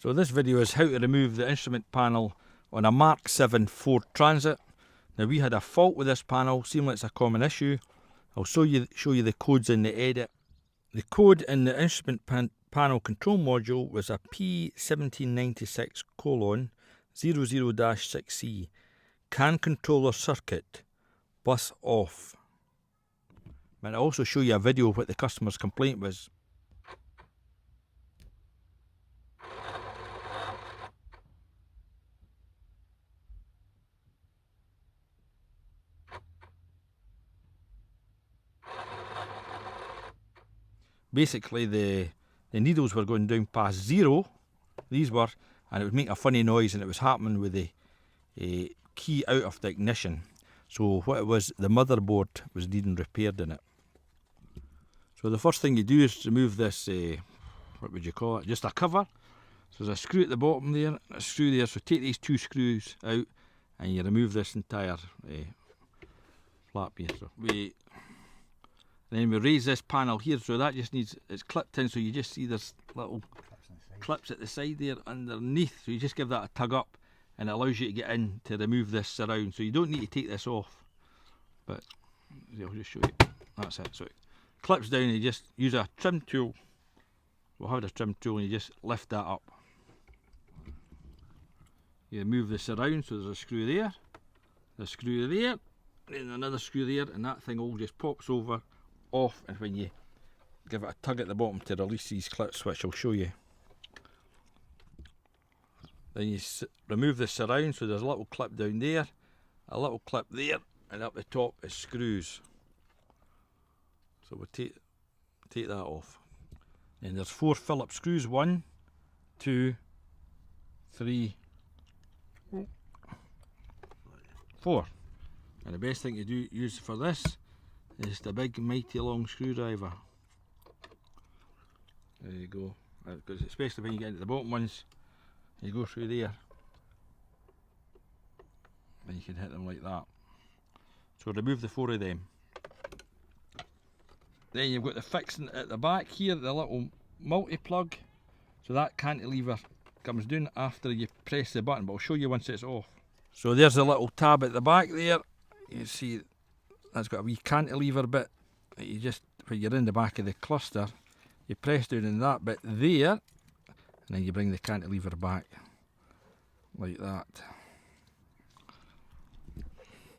So this video is how to remove the instrument panel on a Mark 7 Ford Transit. Now we had a fault with this panel, seems like it's a common issue. I'll show you the codes in the edit. The code in the instrument panel control module was a P1796 00-6C. CAN controller circuit, bus off. And I'll also show you a video of what the customer's complaint was. Basically the needles were going down past 0, these were, and it would make a funny noise, and it was happening with the key out of the ignition. So what it was, the motherboard was needing repaired in it. So the first thing you do is remove this, what would you call it, just a cover. So there's a screw at the bottom there, a screw there, so take these 2 screws out and you remove this entire flap here. So then we raise this panel here, so that just needs, it's clipped in, so you just see there's little clips at the side there underneath, so you just give that a tug up and it allows you to get in to remove this surround. So you don't need to take this off, but I'll just show you. That's it. So it clips down and you just use a trim tool. We'll have a trim tool and you just lift that up. You move the surround, so there's a screw there, a screw there, and another screw there, and that thing all just pops over, off, and when you give it a tug at the bottom to release these clips, which I'll show you. Then you remove the surround, so there's a little clip down there, a little clip there, and up the top is screws. So we'll take that off. And there's 4 Phillips screws, 1, 2, 3, 4. And the best thing to use for this is the big mighty long screwdriver. There you go. Because especially when you get into the bottom ones, you go through there and you can hit them like that. So remove the 4 of them. Then you've got the fixing at the back here, the little multi-plug. So that cantilever comes down after you press the button, but I'll show you once it's off. So there's a little tab at the back there. You see that's got a wee cantilever bit that you just, when you're in the back of the cluster, you press down in that bit there, and then you bring the cantilever back like that.